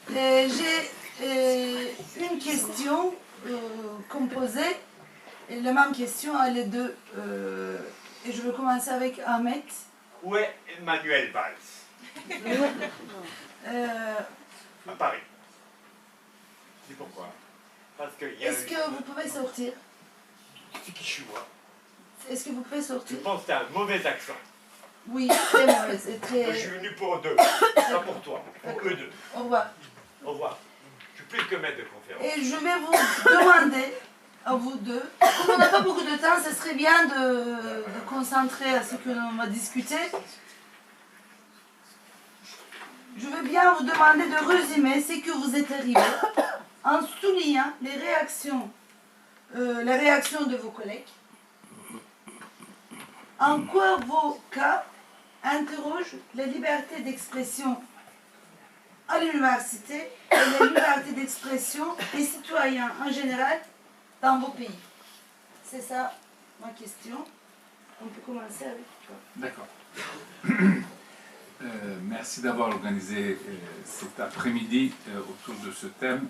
J'ai une question qu'on posait, et la même question à les deux. Et je veux commencer avec Ahmed. Où est Manuel Valls? À Paris. C'est pourquoi? Parce que est-ce que vous pouvez sortir? C'est qui je suis moi? Est-ce que vous pouvez Je sortir? pense que tu as un mauvais accent. Oui, très mauvais. C'est très... Je suis venu pour eux deux, pas pour toi, pour eux deux. Au revoir. Au revoir. Je suis plus que maître de conférence. Et je vais vous demander, à vous deux, comme on n'a pas beaucoup de temps, ce serait bien de concentrer à ce que l'on va discuter. Je veux bien vous demander de résumer ce que vous êtes arrivé en soulignant les réactions de vos collègues. En quoi vos cas interrogent la liberté d'expression à l'université et la liberté d'expression des citoyens en général dans vos pays? C'est ça ma question. On peut commencer avec toi. D'accord. Merci d'avoir organisé cet après-midi autour de ce thème.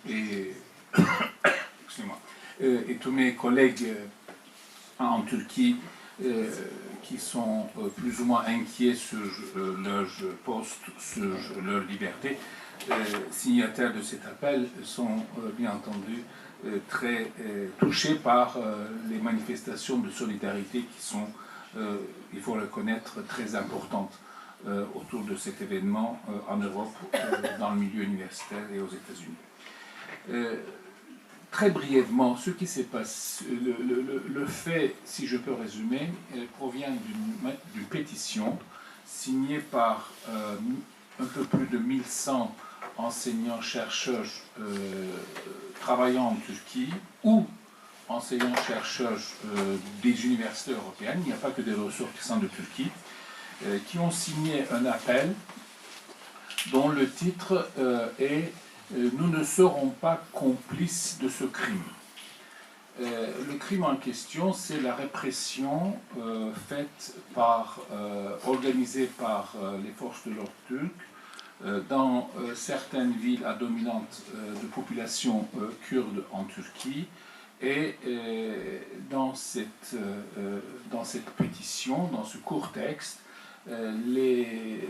Excusez-moi. Et tous mes collègues en Turquie qui sont plus ou moins inquiets sur leur poste, sur leur liberté, signataires de cet appel, sont bien entendu très touchés par les manifestations de solidarité qui sont, il faut le reconnaître, très importantes autour de cet événement en Europe, dans le milieu universitaire et aux États-Unis. Très brièvement, ce qui s'est passé, le fait, si je peux résumer, provient d'une pétition signée par un peu plus de 1100 enseignants-chercheurs travaillant en Turquie ou enseignants-chercheurs des universités européennes, il n'y a pas que des ressortissants de Turquie, qui ont signé un appel dont le titre est « Nous ne serons pas complices de ce crime ». Le crime en question, c'est la répression organisée par les forces de l'ordre turques dans certaines villes à dominante de population kurde en Turquie. Et dans cette pétition, dans ce court texte, les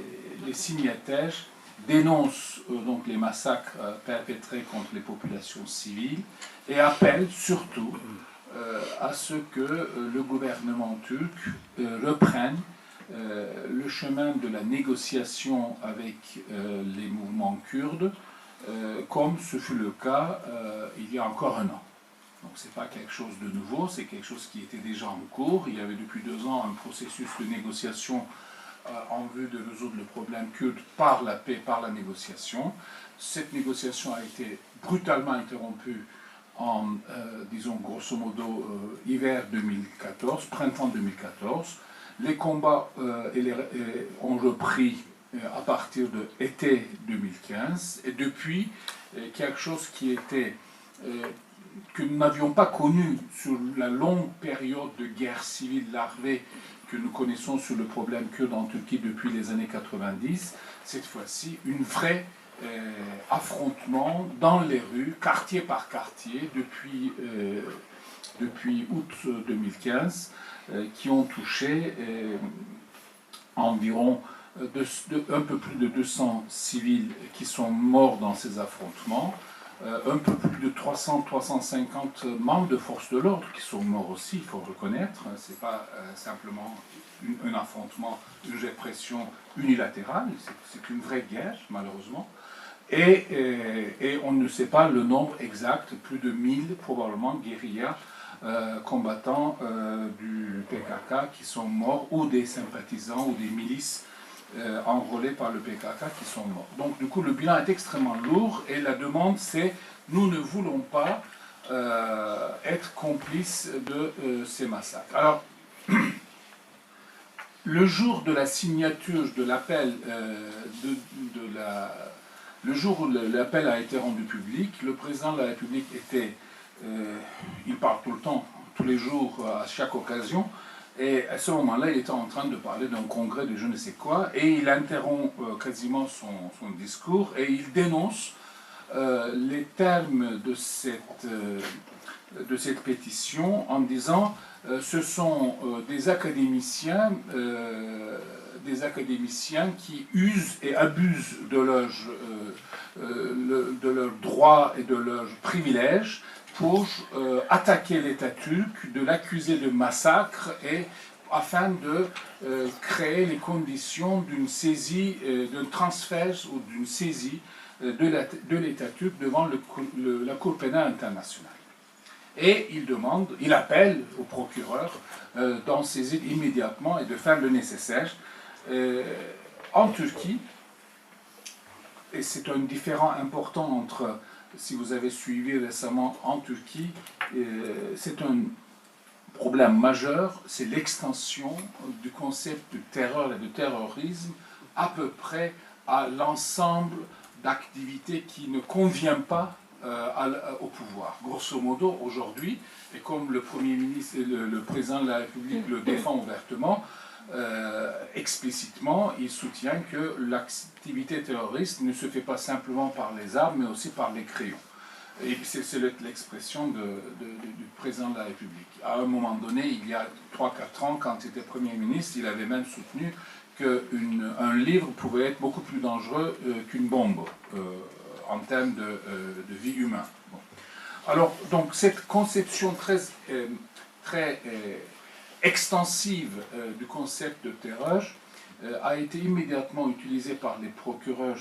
signataires dénoncent donc les massacres perpétrés contre les populations civiles et appellent surtout à ce que le gouvernement turc reprenne le chemin de la négociation avec les mouvements kurdes, comme ce fut le cas il y a encore un an. Donc ce n'est pas quelque chose de nouveau, c'est quelque chose qui était déjà en cours. Il y avait depuis 2 ans un processus de négociation en vue de résoudre le problème kurde par la paix, par la négociation. Cette négociation a été brutalement interrompue en, disons grosso modo, hiver 2014, printemps 2014. Les combats ont repris à partir de été 2015, et depuis, quelque chose qui était... que nous n'avions pas connu sur la longue période de guerre civile larvée que nous connaissons sur le problème kurde en Turquie depuis les années 90, cette fois-ci, une vraie affrontement dans les rues, quartier par quartier, depuis août 2015, qui ont touché environ un peu plus de 200 civils qui sont morts dans ces affrontements, un peu plus de 300-350 membres de forces de l'ordre qui sont morts aussi, il faut le reconnaître. Ce n'est pas simplement un affrontement, une répression unilatérale, c'est une vraie guerre, malheureusement. Et on ne sait pas le nombre exact, plus de 1000 probablement guérillas combattants du PKK qui sont morts, ou des sympathisants ou des milices enrôlés par le PKK qui sont morts. Donc du coup le bilan est extrêmement lourd et la demande c'est nous ne voulons pas être complices de ces massacres. Alors le jour de la signature de l'appel, le jour où l'appel a été rendu public, le président de la République était, il parle tout le temps, tous les jours, à chaque occasion, Et à ce moment-là, il était en train de parler d'un congrès de je ne sais quoi, et il interrompt quasiment son discours, et il dénonce les termes de cette pétition en disant ce sont des académiciens qui usent et abusent de leurs droits et de leurs privilèges pour attaquer l'État turc, de l'accuser de massacre et afin de créer les conditions d'une saisie, d'un transfert ou d'une saisie de l'État turc devant la Cour pénale internationale. Et il appelle au procureur d'en saisir immédiatement et de faire le nécessaire. En Turquie, et c'est un différent important entre, si vous avez suivi récemment en Turquie, c'est un problème majeur, c'est l'extension du concept de terreur et de terrorisme à peu près à l'ensemble d'activités qui ne conviennent pas au pouvoir. Grosso modo, aujourd'hui, et comme le Premier ministre et le Président de la République le défend ouvertement, explicitement, il soutient que l'activité terroriste ne se fait pas simplement par les armes, mais aussi par les crayons. Et c'est l'expression du Président de la République. À un moment donné, il y a 3-4 ans, quand il était Premier ministre, il avait même soutenu qu'un livre pouvait être beaucoup plus dangereux qu'une bombe en termes de vie humaine. Bon. Alors, donc, cette conception très extensive du concept de terreur a été immédiatement utilisée par les procureurs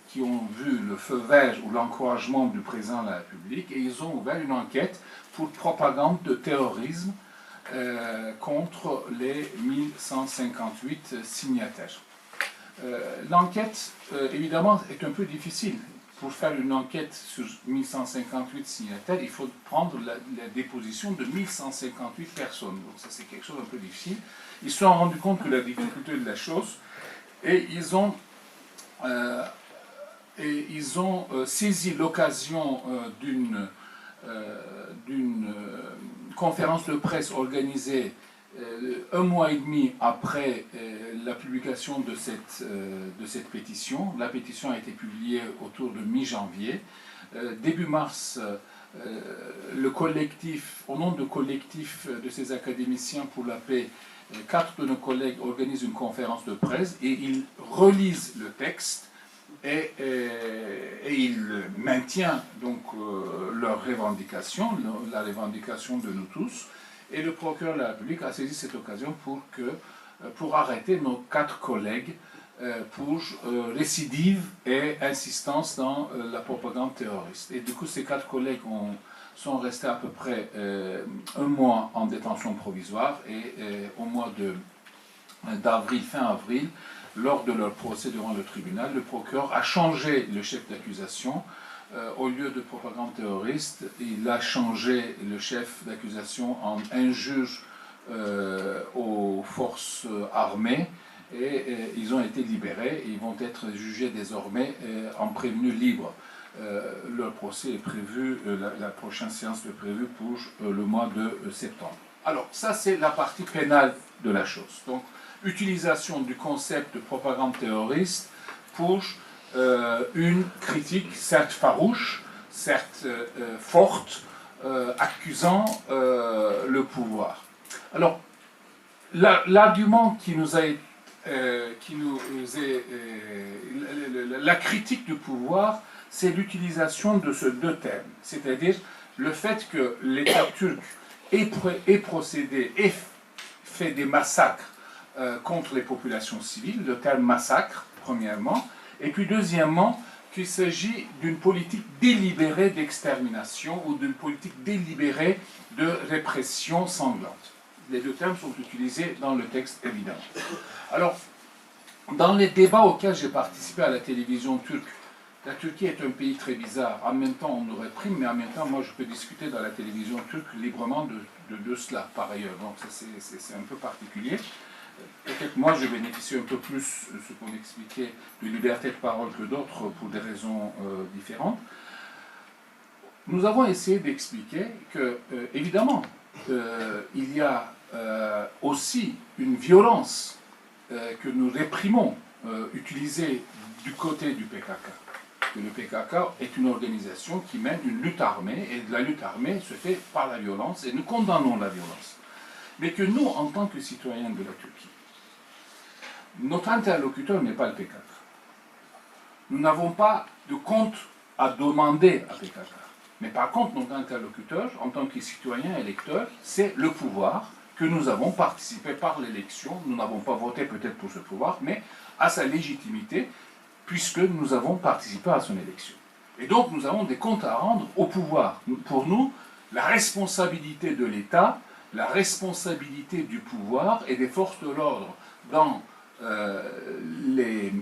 qui ont vu le feu vert ou l'encouragement du président de la République, et ils ont ouvert une enquête pour propagande de terrorisme contre les 1158 signataires. L'enquête, évidemment, est un peu difficile. Pour faire une enquête sur 1158 signataires, il faut prendre la déposition de 1158 personnes. Donc ça, c'est quelque chose d'un peu difficile. Ils se sont rendus compte de la difficulté de la chose et ils ont saisi l'occasion d'une conférence de presse organisée un mois et demi après la publication de cette pétition. La pétition a été publiée autour de mi-janvier. Début mars, au nom du collectif de ces académiciens pour la paix, 4 de nos collègues organisent une conférence de presse et ils relisent le texte et ils maintiennent donc leur revendication, la revendication de nous tous. Et le procureur de la République a saisi cette occasion pour arrêter nos 4 collègues pour récidive et insistance dans la propagande terroriste. Et du coup, ces 4 collègues sont restés à peu près un mois en détention provisoire et au mois d'avril, fin avril, lors de leur procès devant le tribunal, le procureur a changé le chef d'accusation. Au lieu de propagande terroriste, il a changé le chef d'accusation en injure aux forces armées et ils ont été libérés et ils vont être jugés désormais en prévenu libre. Leur procès est prévu, la prochaine séance est prévue pour le mois de septembre. Alors, ça c'est la partie pénale de la chose. Donc, utilisation du concept de propagande terroriste pour une critique certes farouche, certes forte, accusant le pouvoir. Alors, l'argument qui nous est la critique du pouvoir, c'est l'utilisation de ces 2 termes, c'est-à-dire le fait que l'État turc ait procédé et fait des massacres contre les populations civiles, le terme massacre, premièrement, et puis deuxièmement, qu'il s'agit d'une politique délibérée d'extermination ou d'une politique délibérée de répression sanglante. Les 2 termes sont utilisés dans le texte, évidemment. Alors, dans les débats auxquels j'ai participé à la télévision turque, la Turquie est un pays très bizarre. En même temps, on nous réprime, mais en même temps, moi, je peux discuter dans la télévision turque librement de cela, par ailleurs. Donc, c'est un peu particulier. Peut-être moi, je bénéficie un peu plus, ce qu'on expliquait, de liberté de parole que d'autres pour des raisons différentes. Nous avons essayé d'expliquer que, évidemment, il y a aussi une violence que nous réprimons utilisée du côté du PKK. Que le PKK est une organisation qui mène une lutte armée, et la lutte armée se fait par la violence, et nous condamnons la violence. Mais que nous, en tant que citoyens de la Turquie, notre interlocuteur n'est pas le PKK. Nous n'avons pas de compte à demander à PKK. Mais par contre, notre interlocuteur, en tant que citoyen électeur, c'est le pouvoir que nous avons participé par l'élection. Nous n'avons pas voté peut-être pour ce pouvoir, mais à sa légitimité, puisque nous avons participé à son élection. Et donc, nous avons des comptes à rendre au pouvoir. Pour nous, la responsabilité de l'État, la responsabilité du pouvoir et des forces de l'ordre dans les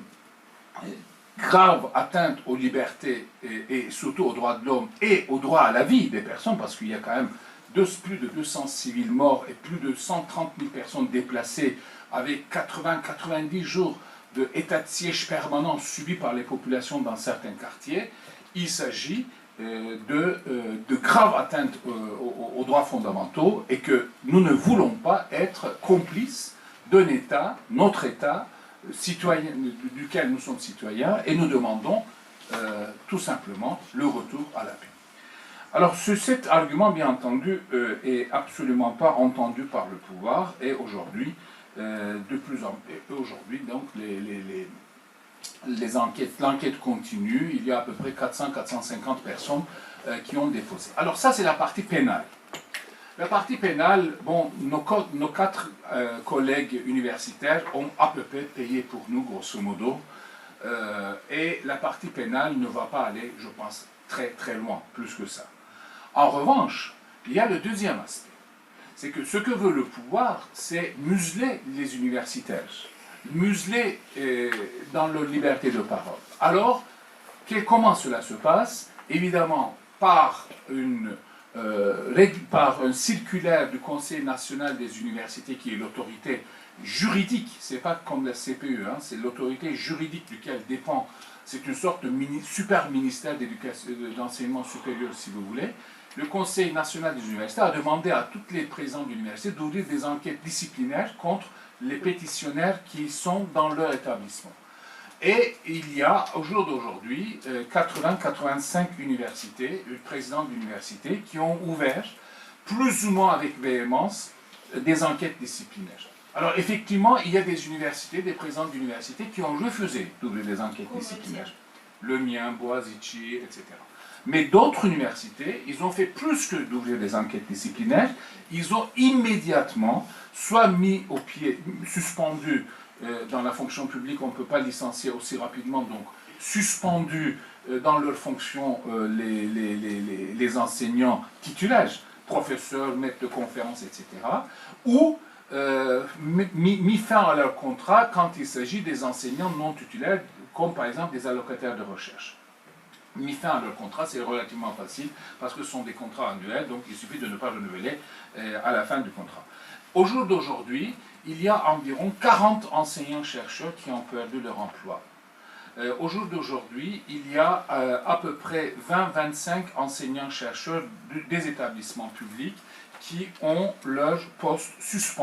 graves atteintes aux libertés et surtout aux droits de l'homme et au droit à la vie des personnes, parce qu'il y a quand même plus de 200 civils morts et plus de 130 000 personnes déplacées avec 80-90 jours d'état de siège permanent subi par les populations dans certains quartiers. Il s'agit de graves atteintes aux droits fondamentaux et que nous ne voulons pas être complices d'un État, notre État, citoyen, duquel nous sommes citoyens, et nous demandons tout simplement le retour à la paix. Alors cet argument, bien entendu, est absolument pas entendu par le pouvoir, et aujourd'hui, de plus en plus, aujourd'hui, donc, l'enquête continue, il y a à peu près 400-450 personnes qui ont déposé. Alors ça, c'est la partie pénale. La partie pénale, bon, nos 4 collègues universitaires ont à peu près payé pour nous, grosso modo, et la partie pénale ne va pas aller, je pense, très très loin, plus que ça. En revanche, il y a le deuxième aspect. C'est que ce que veut le pouvoir, c'est museler les universitaires, museler dans leur liberté de parole. Alors, comment cela se passe? Évidemment, par un circulaire du Conseil national des universités qui est l'autorité juridique, c'est pas comme la CPU, hein, c'est l'autorité juridique duquel dépend, c'est une sorte de super ministère d'enseignement supérieur si vous voulez. Le Conseil national des universités a demandé à tous les présidents d'université d'ouvrir des enquêtes disciplinaires contre les pétitionnaires qui sont dans leur établissement. Et il y a, au jour d'aujourd'hui, 80-85 universités, présidents d'universités, qui ont ouvert, plus ou moins avec véhémence, des enquêtes disciplinaires. Alors, effectivement, il y a des universités, des présidents d'universités qui ont refusé d'ouvrir des enquêtes disciplinaires. Le mien, Boğaziçi, etc. Mais d'autres universités, ils ont fait plus que d'ouvrir des enquêtes disciplinaires, ils ont immédiatement soit mis au pied, suspendu, dans la fonction publique, on ne peut pas licencier aussi rapidement, donc suspendu dans leur fonction les enseignants titulaires, professeurs, maîtres de conférences, etc., ou mis fin à leur contrat quand il s'agit des enseignants non titulaires, comme par exemple des allocataires de recherche. Mis fin à leur contrat, c'est relativement facile, parce que ce sont des contrats annuels, donc il suffit de ne pas renouveler à la fin du contrat. Au jour d'aujourd'hui, il y a environ 40 enseignants-chercheurs qui ont perdu leur emploi. Au jour d'aujourd'hui, il y a à peu près 20-25 enseignants-chercheurs des établissements publics qui ont leur poste suspendu.